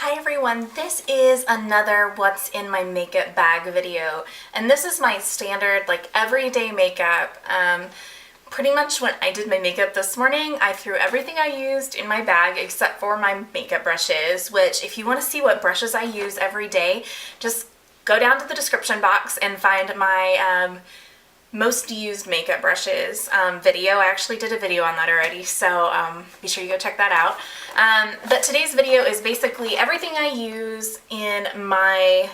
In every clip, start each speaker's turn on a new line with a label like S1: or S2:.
S1: Hi everyone, this is another what's in my makeup bag video, and this is my standard like everyday makeup. Pretty much when I did my makeup this morning, I threw everything I used in my bag except for my makeup brushes, which if you want to see what brushes I use every day, just go down to the description box and find my most used makeup brushes video. I actually did a video on that already, so be sure you go check that out. But today's video is basically everything I use in my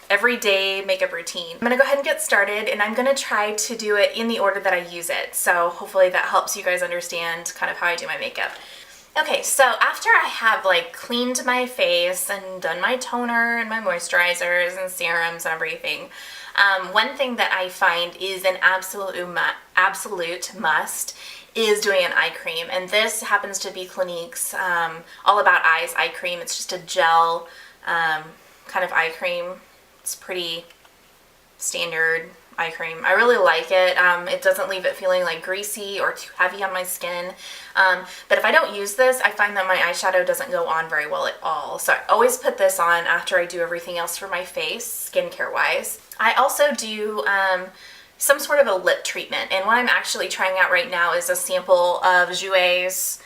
S1: everyday makeup routine. I'm gonna go ahead and get started, and I'm gonna try to do it in the order that I use it. So hopefully that helps you guys understand kind of how I do my makeup. Okay, so after I have like cleaned my face and done my toner and my moisturizers and serums and everything, one thing that I find is an absolute must is doing an eye cream, and this happens to be Clinique's All About Eyes eye cream. It's just a gel kind of eye cream. It's pretty standard eye cream. I really like it. It doesn't leave it feeling like greasy or too heavy on my skin. But if I don't use this, I find that my eyeshadow doesn't go on very well at all. So I always put this on after I do everything else for my face, skincare wise. I also do some sort of a lip treatment, and what I'm actually trying out right now is a sample of Jouer's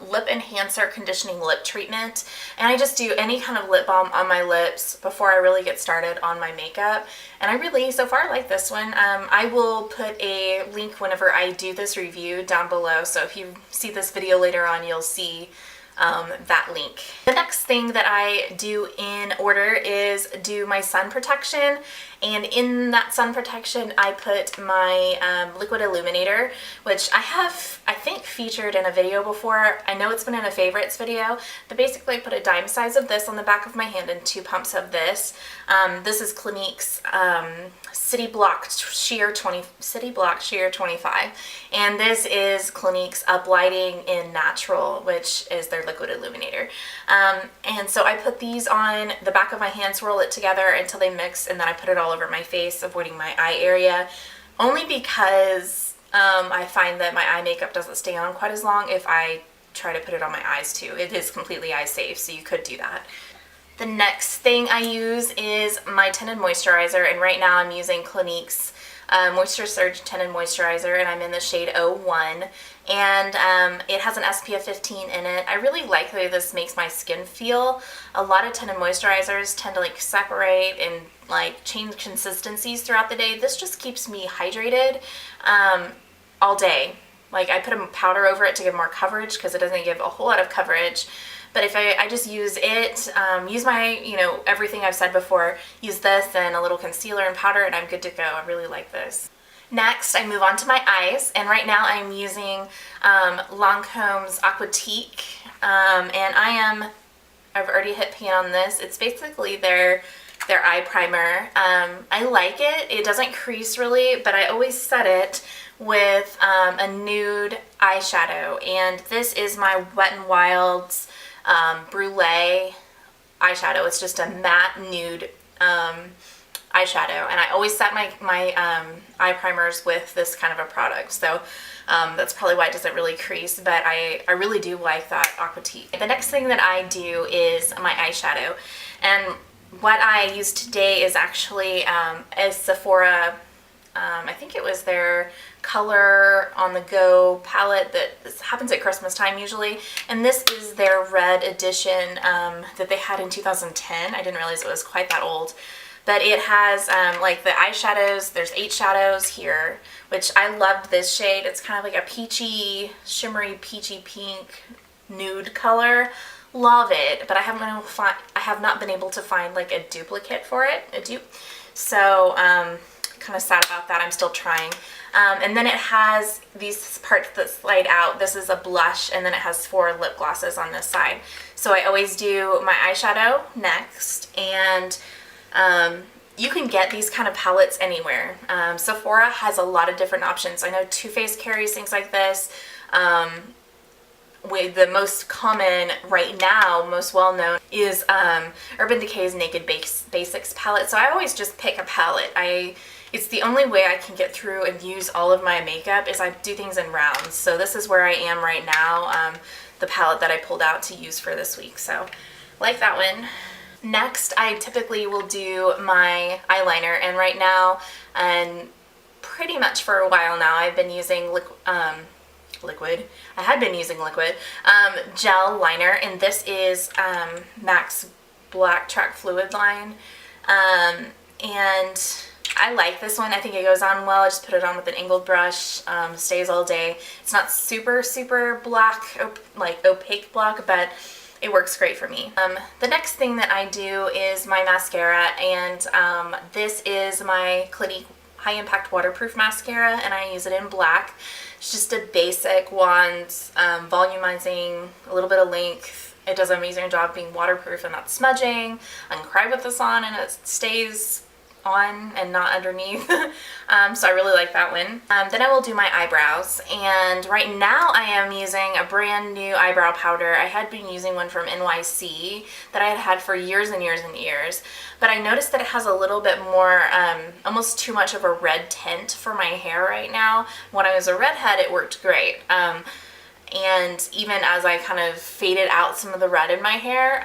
S1: lip enhancer conditioning lip treatment, and I just do any kind of lip balm on my lips before I really get started on my makeup, and I really so far like this one. I will put a link whenever I do this review down below, so if you see this video later on, you'll see that link. The next thing that I do in order is do my sun protection, and in that sun protection I put my liquid illuminator, which I have I think featured in a video before. I know it's been in a favorites video, but basically I put a dime size of this on the back of my hand and 2 pumps of this. This is Clinique's City Block Sheer 25, and this is Clinique's Uplighting in Natural, which is their liquid illuminator. And so I put these on the back of my hand, swirl it together until they mix, and then I put it all over my face, avoiding my eye area, only because I find that my eye makeup doesn't stay on quite as long if I try to put it on my eyes too. It is completely eye safe, so you could do that. The next thing I use is my tinted moisturizer, and right now I'm using Clinique's Moisture Surge Tinted Moisturizer, and I'm in the shade 01, and it has an SPF 15 in it. I really like the way this makes my skin feel. A lot of tinted moisturizers tend to like separate and like change consistencies throughout the day. This just keeps me hydrated all day. Like I put a powder over it to give more coverage because it doesn't give a whole lot of coverage. But if I just use it, use my, everything I've said before, use this and a little concealer and powder, and I'm good to go. I really like this. Next, I move on to my eyes, and right now I'm using Lancome's Aquatique, and I've already hit pan on this. It's basically their eye primer. I like it. It doesn't crease really, but I always set it with a nude eyeshadow, and this is my Wet n Wild's Brulee eyeshadow. It's just a matte nude eyeshadow, and I always set my eye primers with this kind of a product, so that's probably why it doesn't really crease, but I really do like that Aquatique. The next thing that I do is my eyeshadow, and what I use today is actually a Sephora, I think it was their Color on the Go palette that happens at Christmas time usually, and this is their red edition that they had in 2010. I didn't realize it was quite that old, but it has like the eyeshadows. There's 8 shadows here, which I loved this shade. It's kind of like a peachy, shimmery peachy pink nude color. Love it, but I have not been able to find like a duplicate for it, a dupe. So kind of sad about that. I'm still trying. And then it has these parts that slide out. This is a blush, and then it has 4 lip glosses on this side. So I always do my eyeshadow next, and you can get these kind of palettes anywhere. Sephora has a lot of different options. I know Too Faced carries things like this. With the most common right now, most well known, is Urban Decay's Naked Basics palette. So I always just pick a palette. It's the only way I can get through and use all of my makeup is I do things in rounds. So this is where I am right now, the palette that I pulled out to use for this week. So Like that one. Next, I typically will do my eyeliner, and right now, and pretty much for a while now, I've been using liquid. I had been using liquid gel liner, and this is MAC's Black Track Fluid line, and I like this one. I think it goes on well. I just put it on with an angled brush. Stays all day. It's not super black, like opaque black, but it works great for me. The next thing that I do is my mascara, and this is my Clinique High Impact Waterproof Mascara, and I use it in black. It's just a basic wand, volumizing, a little bit of length. It does an amazing job being waterproof and not smudging. I can cry with this on and it stays on and not underneath. So I really like that one. Then I will do my eyebrows, and right now I am using a brand new eyebrow powder. I had been using one from NYC that I had had for years and years and years, but I noticed that it has a little bit more, almost too much of a red tint for my hair right now. When I was a redhead, it worked great. And even as I kind of faded out some of the red in my hair,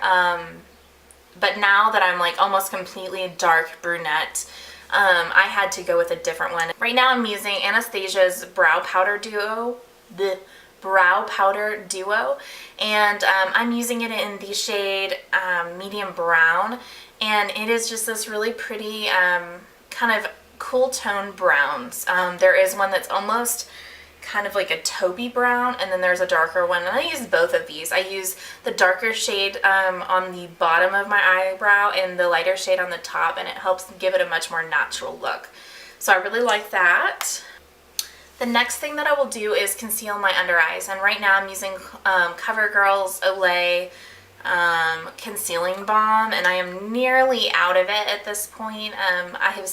S1: but now that I'm like almost completely dark brunette, I had to go with a different one. Right now I'm using Anastasia's Brow Powder Duo, and I'm using it in the shade medium brown, and it is just this really pretty kind of cool tone browns. There is one that's almost kind of like a taupey brown, and then there's a darker one, and I use both of these. I use the darker shade on the bottom of my eyebrow and the lighter shade on the top, and it helps give it a much more natural look. So I really like that. The next thing that I will do is conceal my under eyes, and right now I'm using CoverGirl's Olay concealing balm, and I am nearly out of it at this point. I have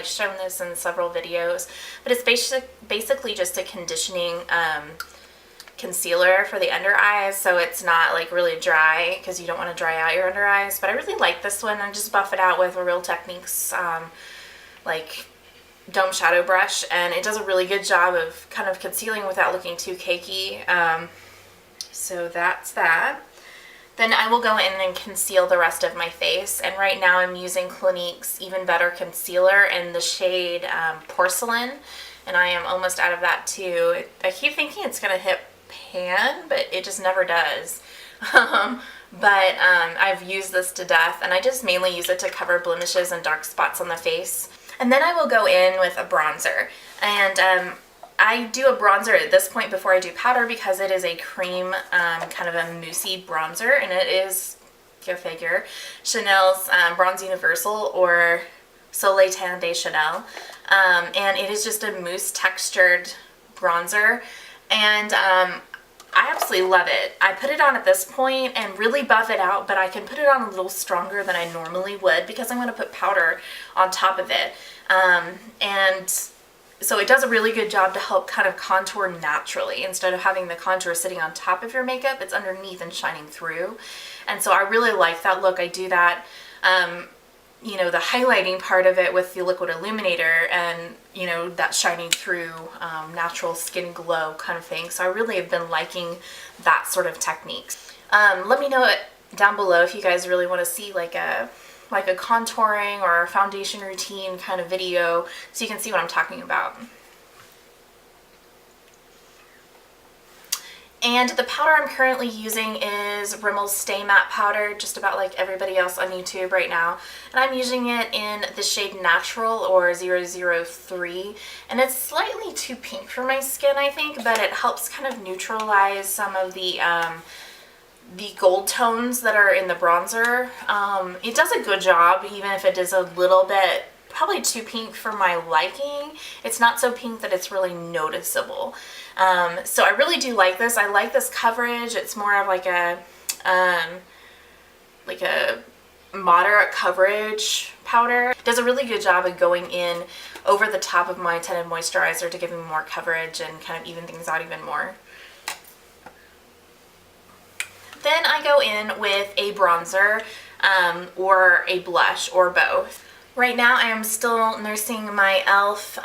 S1: shown this in several videos, but it's basically just a conditioning concealer for the under eyes, so it's not like really dry, because you don't want to dry out your under eyes. But I really like this one. I just buff it out with a Real Techniques like Dome Shadow Brush, and it does a really good job of kind of concealing without looking too cakey. So that's that. Then I will go in and conceal the rest of my face, and right now I'm using Clinique's Even Better Concealer in the shade Porcelain, and I am almost out of that too. I keep thinking it's going to hit pan, but it just never does. But I've used this to death, and I just mainly use it to cover blemishes and dark spots on the face. And then I will go in with a bronzer, and I do a bronzer at this point before I do powder, because it is a cream, kind of a moussey bronzer, and it is, go figure, Chanel's Bronze Universal, or Soleil Tan de Chanel, and it is just a mousse textured bronzer, and I absolutely love it. I put it on at this point and really buff it out, but I can put it on a little stronger than I normally would, because I'm going to put powder on top of it, and so it does a really good job to help kind of contour naturally. Instead of having the contour sitting on top of your makeup, it's underneath and shining through. And so I really like that look. I do that, you know, the highlighting part of it with the liquid illuminator, and, you know, that shining through natural skin glow kind of thing. So I really have been liking that sort of technique. Let me know down below if you guys really want to see like a contouring or foundation routine kind of video, so you can see what I'm talking about. And the powder I'm currently using is Rimmel's Stay Matte powder, just about like everybody else on YouTube right now. And I'm using it in the shade Natural, or 003. And it's slightly too pink for my skin, I think, but it helps kind of neutralize some of the gold tones that are in the bronzer. It does a good job, even if it is a little bit, probably too pink for my liking. It's not so pink that it's really noticeable. So I really do like this. I like this coverage. It's more of like a moderate coverage powder. It does a really good job of going in over the top of my tinted moisturizer to give me more coverage and kind of even things out even more. Then I go in with a bronzer or a blush, or both. Right now I am still nursing my e.l.f.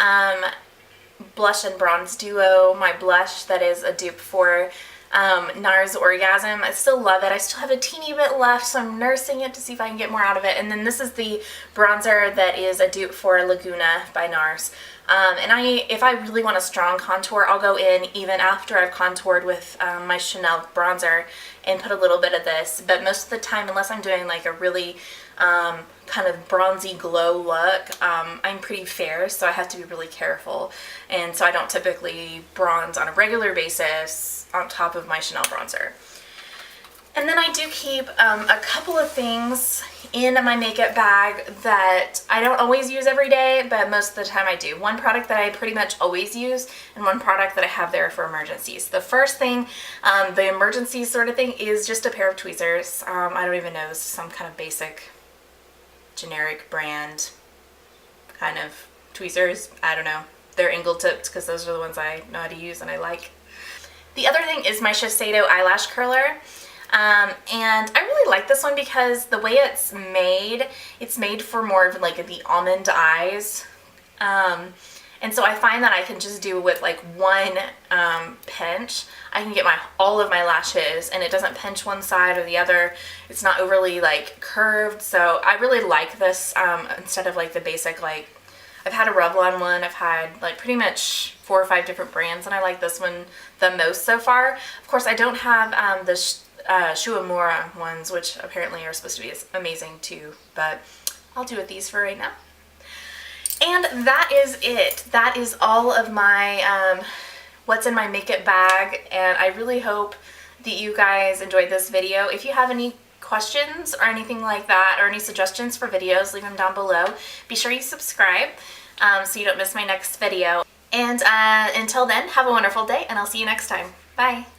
S1: Blush and Bronze Duo, my blush that is a dupe for NARS Orgasm. I still love it. I still have a teeny bit left, so I'm nursing it to see if I can get more out of it. And then this is the bronzer that is a dupe for Laguna by NARS. If I really want a strong contour, I'll go in even after I've contoured with my Chanel bronzer and put a little bit of this. But most of the time, unless I'm doing like a really kind of bronzy glow look, I'm pretty fair, so I have to be really careful. And so I don't typically bronze on a regular basis on top of my Chanel bronzer. And then I do keep a couple of things in my makeup bag that I don't always use every day, but most of the time I do. One product that I pretty much always use, and one product that I have there for emergencies. The first thing, the emergency sort of thing, is just a pair of tweezers. I don't even know, this is some kind of basic generic brand kind of tweezers. I don't know. They're angle tipped because those are the ones I know how to use and I like. The other thing is my Shiseido eyelash curler. And I really like this one because the way it's made for more of like the almond eyes. And so I find that I can just do with like one pinch, I can get all of my lashes, and it doesn't pinch one side or the other. It's not overly like curved, so I really like this instead of like the basic, like I've had a Revlon one, I've had like pretty much 4 or 5 different brands, and I like this one the most so far. Of course, I don't have the Shuamura ones, which apparently are supposed to be amazing too, but I'll do with these for right now. And that is it. That is all of my what's in my makeup bag, and I really hope that you guys enjoyed this video. If you have any questions or anything like that, or any suggestions for videos, leave them down below. Be sure you subscribe so you don't miss my next video. And until then, have a wonderful day, and I'll see you next time. Bye!